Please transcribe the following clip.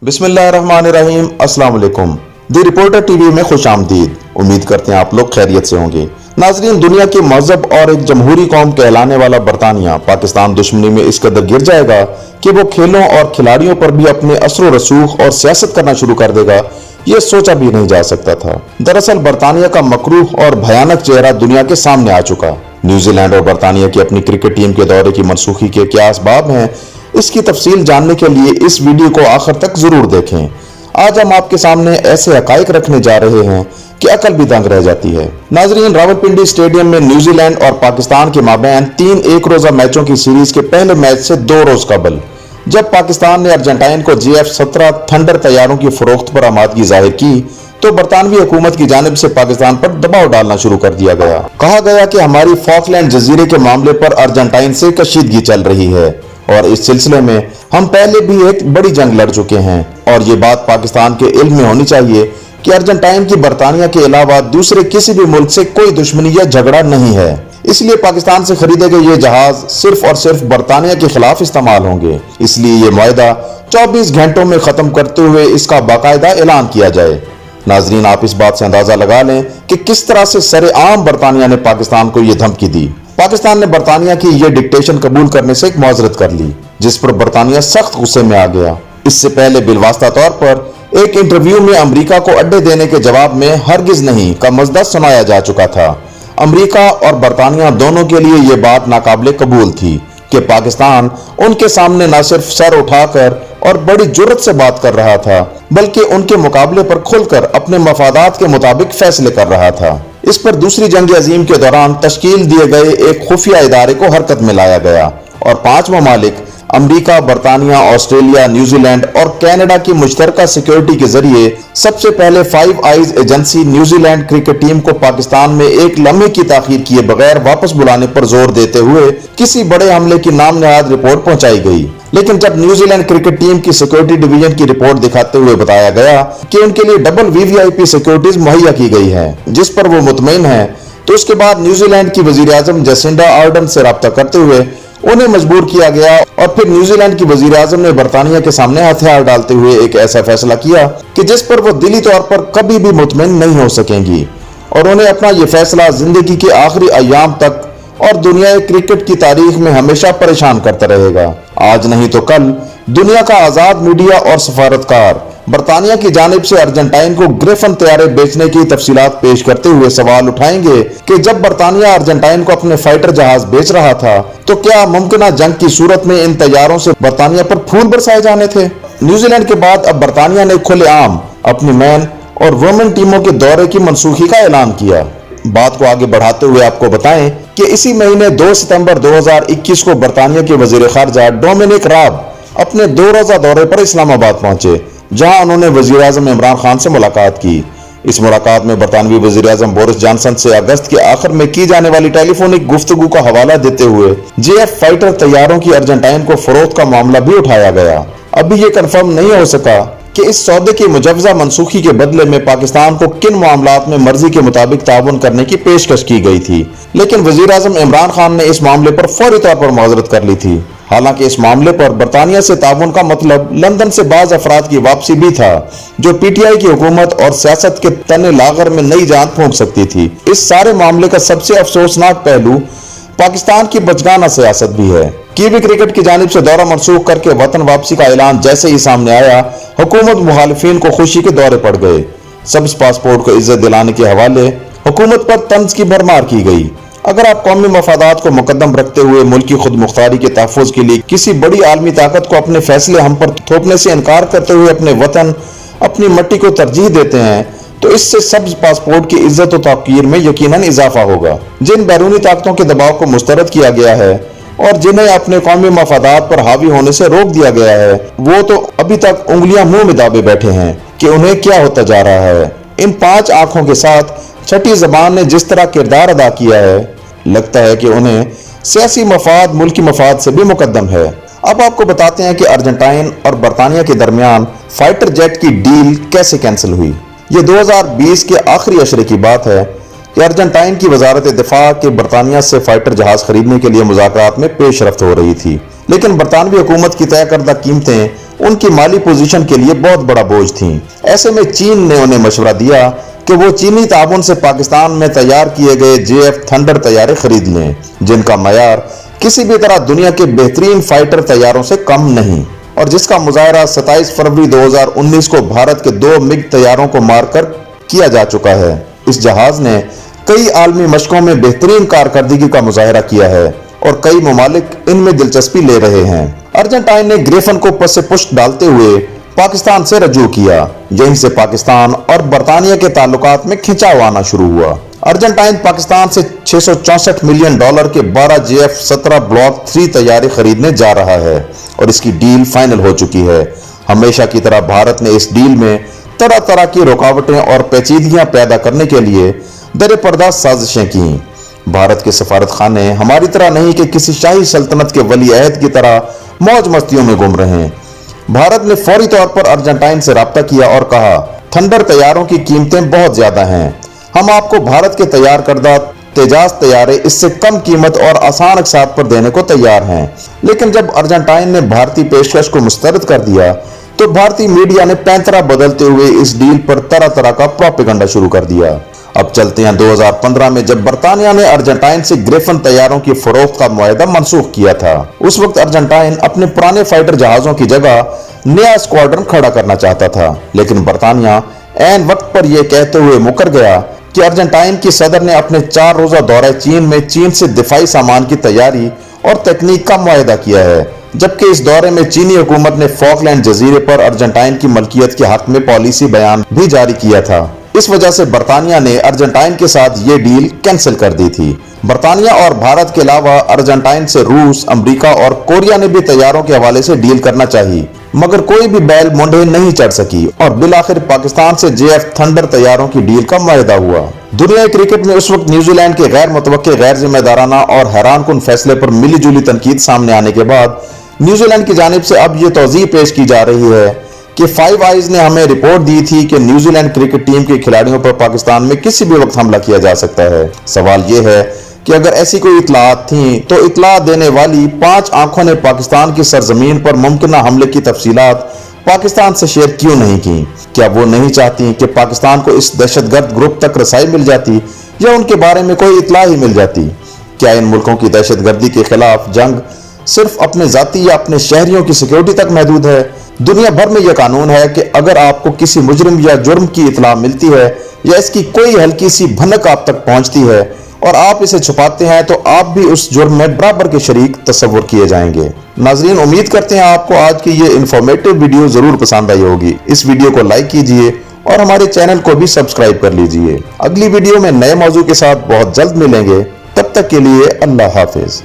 बिस्मिल्लाहिर्रहमानिर्रहीम, अस्सलाम वालेकुम। दी रिपोर्टर टीवी में खुश आमदीद। उम्मीद करते हैं आप लोग खैरियत से होंगे। नाजरीन, दुनिया की महजब और एक जमहूरी कौम कहलाने वाला बरतानिया पाकिस्तान दुश्मनी में इस कदर गिर जाएगा कि वो खेलों और खिलाड़ियों पर भी अपने असर रसूख और सियासत करना शुरू कर देगा, ये सोचा भी नहीं जा सकता था। दरअसल बरतानिया का मकरूह और भयानक चेहरा दुनिया के सामने आ चुका। न्यूजीलैंड और बरतानिया की अपनी क्रिकेट टीम के दौरे की मनसूखी के क्या असबाब हैं, इसकी तफसील जानने के लिए इस वीडियो को आखिर तक जरूर देखें। आज हम आपके सामने ऐसे हकाइक रखने जा रहे हैं कि अकल भी दंग रह जाती है। नाजरीन, रावलपिंडी स्टेडियम में न्यूजीलैंड और पाकिस्तान के माबैन 3 एक रोजा मैचों की सीरीज के पहले मैच से 2 रोज कबल जब पाकिस्तान ने अर्जेंटाइन को GF-17 थंडर तैयारों की फरोख्त पर आमादगी जाहिर की तो बरतानवी हुकूमत की जानिब से पाकिस्तान पर दबाव डालना शुरू कर दिया गया। कहा गया कि हमारी falkland जजीरे के मामले पर अर्जेंटाइन से कशीदगी चल रही है और इस सिलसिले में हम पहले भी एक बड़ी जंग लड़ चुके हैं और ये बात पाकिस्तान के इल्म में होनी चाहिए कि अर्जेंटाइन की बरतानिया के अलावा दूसरे किसी भी मुल्क से कोई दुश्मनी या झगड़ा नहीं है। इसलिए पाकिस्तान से खरीदे गए ये जहाज सिर्फ और सिर्फ बरतानिया के खिलाफ इस्तेमाल होंगे। इसलिए ये मुआहदा 24 घंटों में खत्म करते हुए इसका बाकायदा ऐलान किया जाए। नाजरीन, आप इस बात से अंदाजा लगा लें कि किस तरह से सरेआम बरतानिया ने पाकिस्तान को ये धमकी दी। पाकिस्तान ने बरतानिया की यह डिक्टेशन कबूल करने से एक मुआजरत कर ली, जिस पर बरतानिया सख्त गुस्से में आ गया। इससे पहले बिलवास्ता तौर पर एक इंटरव्यू में अमेरिका को अड्डे देने के जवाब में हरगिज नहीं का मसदा सुनाया जा चुका था। अमेरिका और बरतानिया दोनों के लिए यह बात नाकाबिले कबूल थी कि पाकिस्तान उनके सामने न सिर्फ सर उठाकर और बड़ी जुर्रत से बात कर रहा था, बल्कि उनके मुकाबले पर खुलकर अपने मफादात के मुताबिक फैसले कर रहा था। इस पर दूसरी जंग अजीम के दौरान तश्कील दिए गए एक खुफिया इदारे को हरकत में लाया गया और 5 ममालिक अमेरिका, बरतानिया, ऑस्ट्रेलिया, न्यूजीलैंड और कनाडा की मुश्तरका सिक्योरिटी के जरिए सबसे पहले 5 eyes agency New Zealand cricket team को पाकिस्तान में एक लम्हे की ताखीर किए बगैर वापस बुलाने पर जोर देते हुए किसी बड़े हमले की नाम नहाद रिपोर्ट पहुंचाई गई। लेकिन जब न्यूजीलैंड क्रिकेट टीम की सिक्योरिटी डिवीजन की रिपोर्ट दिखाते हुए बताया गया कि उनके लिए डबल VVIP सिक्योरिटीज मुहैया की गई है जिस पर वो मुतमईन है, तो उसके बाद न्यूजीलैंड की वजीर आजम जेसिंडा आर्डन से राब्ता करते हुए उन्हें मजबूर किया गया और फिर न्यूजीलैंड की वजीर आजम ने बरतानिया के सामने हथियार डालते हुए एक ऐसा फैसला किया कि जिस पर वो दिली तौर पर कभी भी मुतमईन नहीं हो सकेंगी और उन्हें अपना ये फैसला जिंदगी के आखिरी अयाम तक और दुनिया क्रिकेट की तारीख में हमेशा परेशान करता रहेगा। आज नहीं तो कल दुनिया का आजाद मीडिया और सफारतकार बरतानिया की जानिब से अर्जेंटाइन को ग्रिफन तैयारे बेचने की तफसीलात पेश करते हुए सवाल उठाएंगे कि जब बरतानिया अर्जेंटाइन को अपने फाइटर जहाज बेच रहा था तो क्या मुमकिन जंग की सूरत में इन तैयारों से बरतानिया पर फूल बरसाए जाने थे। न्यूजीलैंड के बाद अब बरतानिया ने खुलेआम अपनी मैन और वुमेन टीमों के दौरे की मनसूखी का ऐलान किया। बात को आगे बढ़ाते हुए आपको बताएं कि इसी महीने 2 सितंबर 2021 को बरतानिया के वजीर खारजा डोमिनिक राब अपने 2 रोजा दौरे पर इस्लामाबाद पहुंचे, जहां उन्होंने वजीर आजम इमरान खान से मुलाकात की। इस मुलाकात में बरतानवी वजीर आजम बोरिस जॉनसन से अगस्त के आखिर में की जाने वाली टेलीफोनिक गुफ्तगू का हवाला देते हुए JF फाइटर तैयारों की अर्जेंटाइन को फरोख्त का मामला भी उठाया गया। अभी ये कन्फर्म नहीं हो सका कि इस सौदे की मुजवजा मनसूखी के बदले में पाकिस्तान को किन मामलात में मर्जी के मुताबिक ताउन करने की पेशकश की गई थी, लेकिन वजीर आजम इमरान खान ने इस मामले पर फौरी तौर पर मुआवजत कर ली थी। हालांकि इस मामले पर बरतानिया से ताउन का मतलब लंदन से बाज अफराद की वापसी भी था, जो PTI की हुकूमत और सियासत के तने लागर में नई जान फूंक सकती थी। इस सारे मामले का सबसे अफसोसनाक पहलू पाकिस्तान की बचगाना सियासत भी है। कीवी क्रिकेट की जानिब से दौरा मनसूख करके वतन वापसी का ऐलान जैसे ही सामने आया, हुकूमत मुखालिफिन को खुशी के दौरे पड़ गए। सब्ज पासपोर्ट को इज्जत दिलाने के हवाले हुकूमत पर तंज की भरमार की गई। अगर आप कौमी मफादात को मुकद्दम रखते हुए मुल्क की खुद मुख्तारी के तहफ़्फ़ुज़ के लिए किसी बड़ी आलमी ताकत को अपने फैसले हम पर थोपने से इनकार करते हुए अपने वतन, अपनी मट्टी को तरजीह देते हैं, तो इससे सब्ज पासपोर्ट की इज्जत और तौक़ीर में यकीनन इजाफा होगा। जिन बैरूनी ताकतों के दबाव को मुस्तरद किया गया है और जिन्हें अपने कौमी मफादात पर हावी होने से रोक दिया गया है, वो तो अभी तक उंगलियां मुंह में दाबे बैठे हैं कि उन्हें क्या होता जा रहा है। इन 5 आंखों के साथ छठी जबान ने जिस तरह किरदार अदा किया है, लगता है कि उन्हें सियासी मफाद मुल्की मफाद से भी मुकद्दम है। अब आपको बताते हैं कि अर्जेंटाइन और बरतानिया के दरमियान फाइटर जेट की डील कैसे कैंसिल हुई। ये 2020 के आखिरी अशरे की बात है कि अर्जेंटाइन की वजारत दिफा के बरतानिया से फाइटर जहाज खरीदने के लिए मुज़ाकरात में पेशरफ्त हो रही थी, लेकिन बरतानवी हुकूमत की तय करदा कीमतें उनकी माली पोजीशन के लिए बहुत बड़ा बोझ थीं। ऐसे में चीन ने उन्हें मशवरा दिया कि वो चीनी ताबन से पाकिस्तान में तैयार किए गए JF थंडर तैयारे खरीद लें, जिनका मयार किसी भी तरह दुनिया के बेहतरीन फाइटर तैयारों से कम नहीं, और जिसका मुजाहरा 27 फरवरी 2019 को भारत के 2 मिग तैयारों को मारकर किया जा चुका है। इस जहाज ने कई आलमी मशकों में बेहतरीन कारकर्दगी का मुजाहरा किया है और कई ममालिक इनमें दिलचस्पी ले रहे हैं। अर्जेंटाइन ने ग्रिफन को पस पुष्ट डालते हुए पाकिस्तान से रजू किया। यहीं से पाकिस्तान और बरतानिया के ताल्लुकात में खिंचाव आना शुरू हुआ। अर्जेंटाइन पाकिस्तान से $664 मिलियन के 12 JF 17 ब्लॉक 3 तैयारी खरीदने जा रहा है और इसकी डील फाइनल हो चुकी है। हमेशा की तरह भारत ने इस डील में तरह तरह की रुकावटें और पेचीदगियां पैदा करने के लिए दरे पर्दा साजिशें की। भारत के सफारत खाने हमारी तरह नहीं कि किसी शाही सल्तनत के वली अहद की तरह मौज मस्तियों में गुम रहे हैं। भारत ने फौरी तौर पर अर्जेंटाइन से राब्ता किया और कहा, थंडर तैयारों की कीमतें बहुत ज्यादा हैं, हम आपको भारत के तैयार करदा तेजाज तैयारे इससे कम कीमत और आसान अकसात पर देने को तैयार हैं। लेकिन जब अर्जेंटाइन ने भारतीय पेशकश को मुस्तरद कर दिया तो भारतीय मीडिया ने पैंतरा बदलते हुए इस डील पर तरह तरह का प्रोपेगेंडा शुरू कर दिया। अब चलते हैं 2015 में, जब बरतानिया ने अर्जेंटाइन से ग्रिफन तैयारों की फरोख्त का मुआहदा मनसूख किया था। उस वक्त अर्जेंटाइन अपने पुराने फाइटर जहाजों की जगह नया स्क्वाड्रन खड़ा करना चाहता था, लेकिन बरतानिया ऐन वक्त पर यह कहते हुए मुकर गया कि अर्जेंटाइन की सदर ने अपने 4 रोजा दौरे चीन में चीन से दिफाई सामान की तैयारी और तकनीक का मुआहदा किया है, जबकि इस दौरे में चीनी हुकूमत ने फॉकलैंड जजीरे पर अर्जेंटाइन की मलकियत के हक में पॉलिसी बयान भी जारी किया था। इस वजह से बरतानिया ने अर्जेंटाइन के साथ ये डील कैंसिल कर दी थी। बरतानिया और भारत के अलावा अर्जेंटाइन से रूस, अमेरिका और कोरिया ने भी तैयारों के हवाले से डील करना चाहिए, मगर कोई भी बैल मुंडे नहीं चढ़ सकी और बिलाखिर पाकिस्तान से JF थंडर तैयारों की डील का मुआहदा हुआ। दुनिया क्रिकेट में उस वक्त न्यूजीलैंड के गैर मुतवक्के, गैर जिम्मेदाराना और हैरानकुन फैसले पर मिली जुली तनकीद सामने आने के बाद न्यूजीलैंड की जानिब से अब ये तौज़ीह पेश की जा रही है कि फाइव आइज ने हमें रिपोर्ट दी थी कि न्यूजीलैंड क्रिकेट टीम के खिलाड़ियों पर पाकिस्तान में किसी भी वक्त हमला किया जा सकता है। सवाल यह है कि अगर ऐसी कोई इतलात थी तो इतला देने वाली 5 आंखों ने पाकिस्तान की सरजमीन पर मुमकिन हमले की तफसीलात पाकिस्तान से शेयर क्यों नहीं की? क्या वो नहीं चाहती कि पाकिस्तान को इस दहशतगर्द ग्रुप तक रसाई मिल जाती या उनके बारे में कोई इतला ही मिल जाती? क्या इन मुल्कों की दहशतगर्दी के खिलाफ जंग सिर्फ अपने जाती या अपने शहरियों की सिक्योरिटी तक महदूद है? दुनिया भर में यह कानून है कि अगर आपको किसी मुजरिम या जुर्म की इतला मिलती है या इसकी कोई हल्की सी भनक आप तक पहुंचती है और आप इसे छुपाते हैं तो आप भी उस जुर्म में बराबर के शरीक तस्वुर किए जाएंगे। नाजरीन, उम्मीद करते हैं आपको आज की ये इंफॉर्मेटिव वीडियो जरूर पसंद आई होगी। इस वीडियो को लाइक कीजिए और हमारे चैनल को भी सब्सक्राइब कर लीजिए। अगली वीडियो में नए मौजू के साथ बहुत जल्द मिलेंगे। तब तक के लिए अल्लाह हाफिज।